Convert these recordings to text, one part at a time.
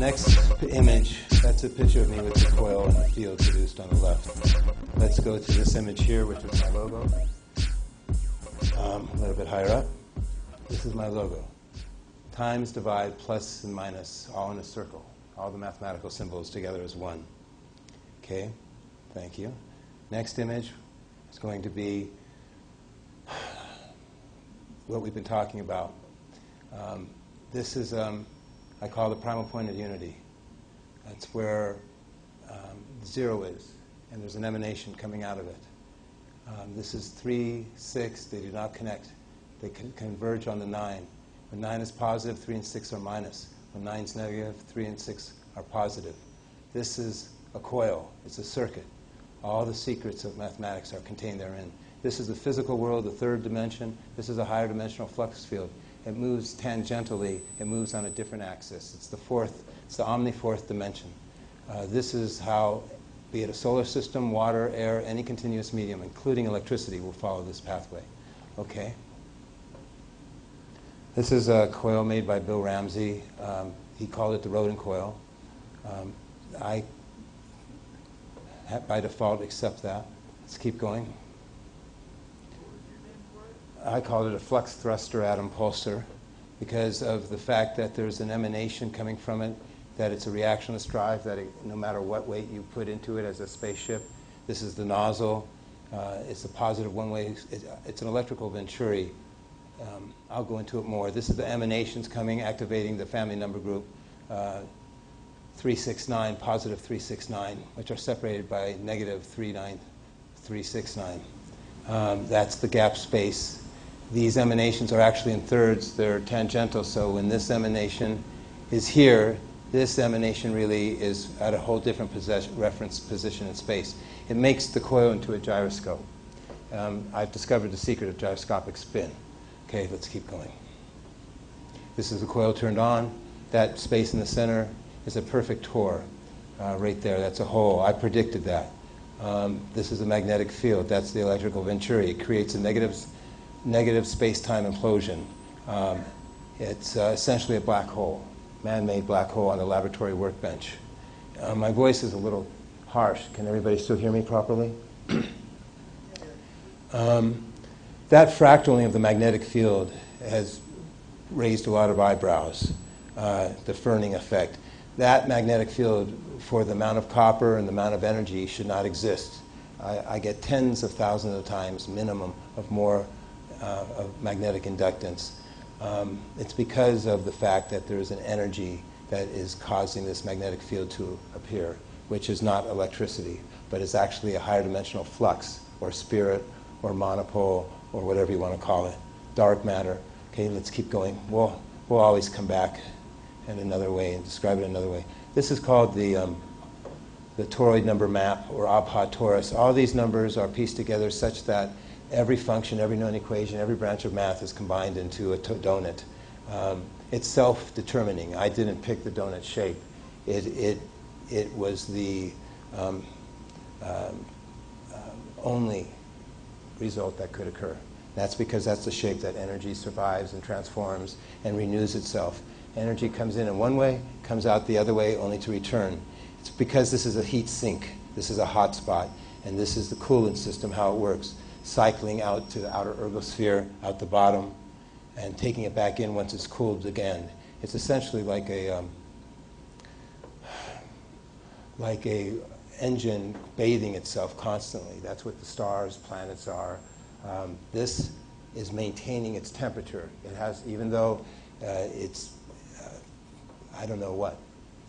next image, that's a picture of me with the coil and the field produced on the left. Let's go to this image here, which is my logo. A little bit higher up. This is my logo. Times, divide, plus and minus, all in a circle. All the mathematical symbols together as one. Okay, thank you. Next image is going to be what we've been talking about. This is, I call the primal point of unity. That's where zero is, and there's an emanation coming out of it. This is 3, 6, they do not connect. They converge on the 9. When 9 is positive, 3 and 6 are minus. When 9 is negative, 3 and 6 are positive. This is a coil. It's a circuit. All the secrets of mathematics are contained therein. This is the physical world, the third dimension. This is a higher dimensional flux field. It moves tangentially. It moves on a different axis. It's the omni-fourth dimension. This is how, be it a solar system, water, air, any continuous medium, including electricity, will follow this pathway. Okay? This is a coil made by Bill Ramsey. He called it the Rodin Coil. I, by default, accept that. Let's keep going. I called it a flux thruster atom pulsar because of the fact that there's an emanation coming from it, that it's a reactionless drive, that no matter what weight you put into it as a spaceship, this is the nozzle. It's a positive one-way. It's an electrical venturi. I'll go into it more. This is the emanations coming, activating the family number group 369, positive 369, which are separated by negative 39369. That's the gap space. These emanations are actually in thirds. They're tangential, so when this emanation is here, this emanation really is at a whole different reference position in space. It makes the coil into a gyroscope. I've discovered the secret of gyroscopic spin. Okay, let's keep going. This is the coil turned on. That space in the center is a perfect tor right there. That's a hole. I predicted that. This is a magnetic field. That's the electrical venturi. It creates a negative space-time implosion. It's essentially a black hole, man-made black hole on the laboratory workbench. My voice is a little harsh. Can everybody still hear me properly? That fractaling of the magnetic field has raised a lot of eyebrows, the Ferning effect. That magnetic field, for the amount of copper and the amount of energy, should not exist. I get tens of thousands of times minimum of more of magnetic inductance. It's because of the fact that there is an energy that is causing this magnetic field to appear, which is not electricity, but is actually a higher dimensional flux, or spirit, or monopole, or whatever you want to call it, dark matter. Okay, let's keep going. We'll always come back in another way and describe it another way. This is called the toroid number map, or Abha torus. All these numbers are pieced together such that every function, every known equation, every branch of math is combined into a donut. It's self-determining. I didn't pick the donut shape. It was the only result that could occur. That's because that's the shape that energy survives and transforms and renews itself. Energy comes in one way, comes out the other way, only to return. It's because this is a heat sink. This is a hot spot, and this is the coolant system, how it works. Cycling out to the outer ergosphere, out the bottom, and taking it back in once it's cooled again. It's essentially like a engine bathing itself constantly. That's what the stars, planets are. This is maintaining its temperature. It has, even though it's, I don't know what,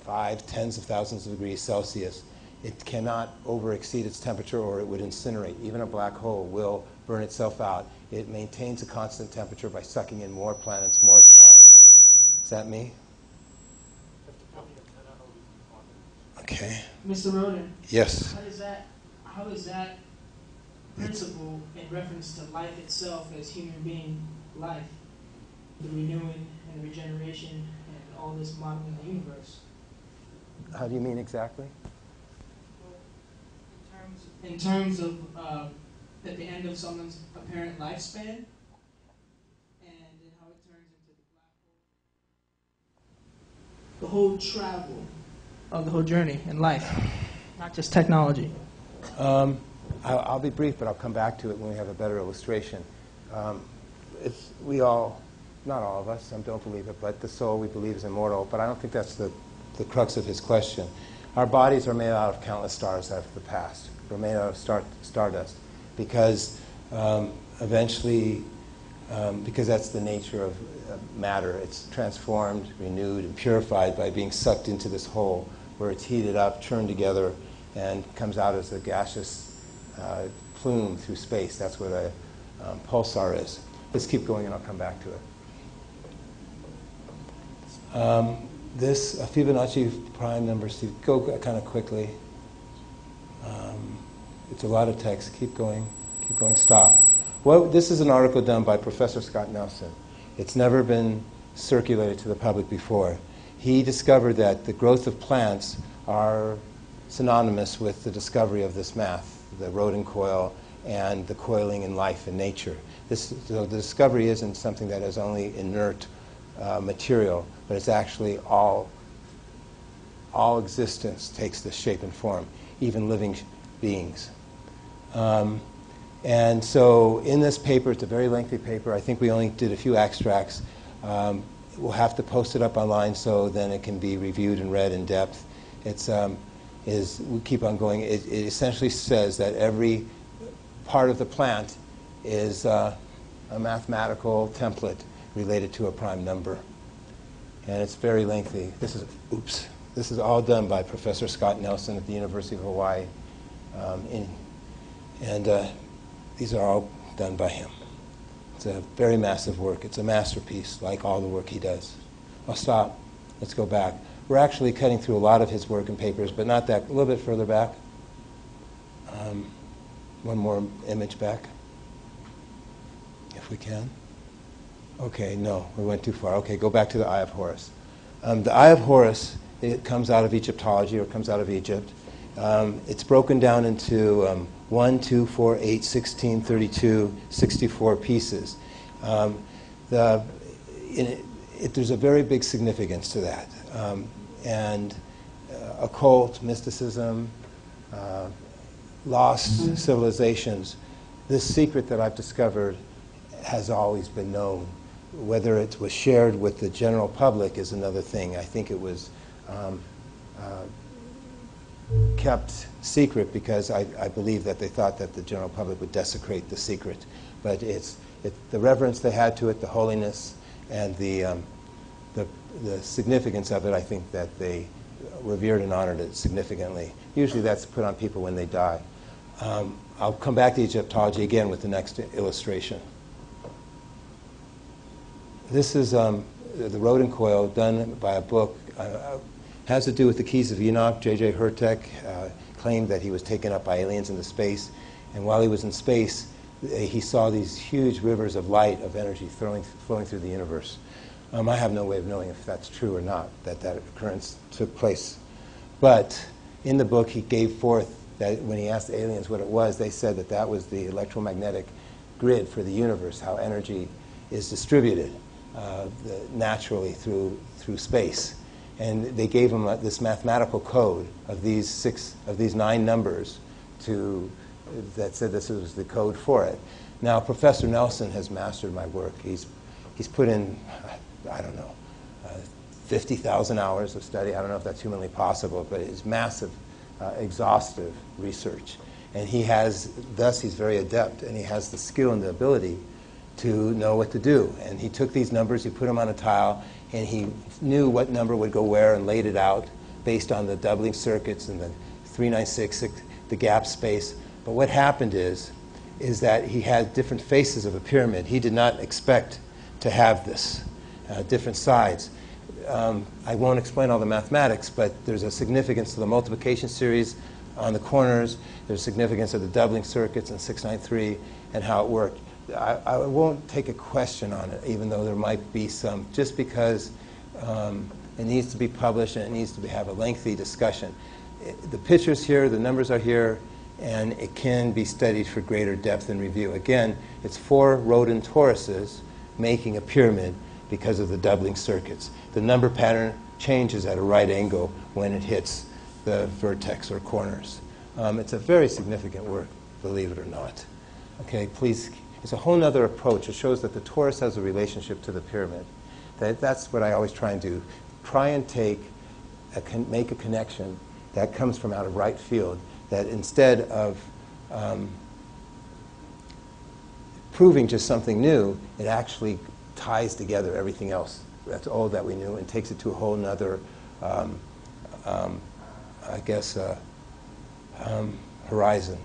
5 tens of thousands of degrees Celsius, it cannot over-exceed its temperature or it would incinerate. Even a black hole will burn itself out. It maintains a constant temperature by sucking in more planets, more stars. Is that me? Okay. Mr. Rodin. Yes. How is that principle in reference to life itself as human being life, the renewing and regeneration and all this modeling the universe? How do you mean exactly? In terms of at the end of someone's apparent lifespan, and then how it turns into the black the whole travel of the whole journey in life, not just technology? I'll be brief, but I'll come back to it when we have a better illustration. We all, not all of us, some don't believe it, but the soul we believe is immortal, but I don't think that's the crux of his question. Our bodies are made out of countless stars out of the past. We're made out of stardust because eventually, because that's the nature of matter, it's transformed, renewed, and purified by being sucked into this hole where it's heated up, churned together, and comes out as a gaseous plume through space. That's what a pulsar is. Let's keep going and I'll come back to it. This Fibonacci prime number, Steve, go kind of quickly. It's a lot of text. Keep going, stop. Well, this is an article done by Professor Scott Nelson. It's never been circulated to the public before. He discovered that the growth of plants are synonymous with the discovery of this math, the Rodin coil, and the coiling in life and nature. So the discovery isn't something that is only inert material, but it's actually all existence takes this shape and form, even living beings. And so in this paper, it's a very lengthy paper. I think we only did a few extracts. We'll have to post it up online so then it can be reviewed and read in depth. We keep on going. It essentially says that every part of the plant is a mathematical template related to a prime number. And it's very lengthy. This is all done by Professor Scott Nelson at the University of Hawaii. These are all done by him. It's a very massive work. It's a masterpiece, like all the work he does. I'll stop. Let's go back. We're actually cutting through a lot of his work and papers, but not that. A little bit further back. One more image back, if we can. Okay, no, we went too far. Okay, go back to the Eye of Horus. The Eye of Horus, it comes out of Egyptology, or comes out of Egypt. It's broken down into 1, 2, 4, 8, 16, 32, 64 pieces. There's a very big significance to that. And occult, mysticism, lost civilizations, this secret that I've discovered has always been known. Whether it was shared with the general public is another thing. I think it was kept secret because I believe that they thought that the general public would desecrate the secret. But it's the reverence they had to it, the holiness, and the significance of it. I think that they revered and honored it significantly. Usually that's put on people when they die. I'll come back to Egyptology again with the next illustration. This is the Rodin Coil, done by a book. Has to do with the Keys of Enoch. J.J. Hurtek claimed that he was taken up by aliens into space, and while he was in space, he saw these huge rivers of light, of energy flowing through the universe. I have no way of knowing if that's true or not, that occurrence took place. But in the book, he gave forth that when he asked the aliens what it was, they said that that was the electromagnetic grid for the universe, how energy is distributed naturally through space. And they gave him this mathematical code of these 9 numbers that said this was the code for it. Now, Professor Nelson has mastered my work. He's put in, I don't know, 50,000 hours of study. I don't know if that's humanly possible, but it's massive, exhaustive research. And thus he's very adept, and he has the skill and the ability to know what to do. And he took these numbers, he put them on a tile, and he knew what number would go where and laid it out based on the doubling circuits and the 396, the gap space. But what happened is that he had different faces of a pyramid. He did not expect to have this, different sides. I won't explain all the mathematics, but there's a significance to the multiplication series on the corners. There's significance of the doubling circuits in 693 and how it worked. I won't take a question on it, even though there might be some, just because it needs to be published and it needs to have a lengthy discussion. The pictures here, the numbers are here, and it can be studied for greater depth and review. Again, it's 4 Rodin toruses making a pyramid because of the doubling circuits. The number pattern changes at a right angle when it hits the vertex or corners. It's a very significant work, believe it or not. Okay, please, it's a whole other approach. It shows that the torus has a relationship to the pyramid. That's what I always try and do. Try and make a connection that comes from out of right field, that instead of proving just something new, it actually ties together everything else. That's all that we knew and takes it to a whole nother, horizon.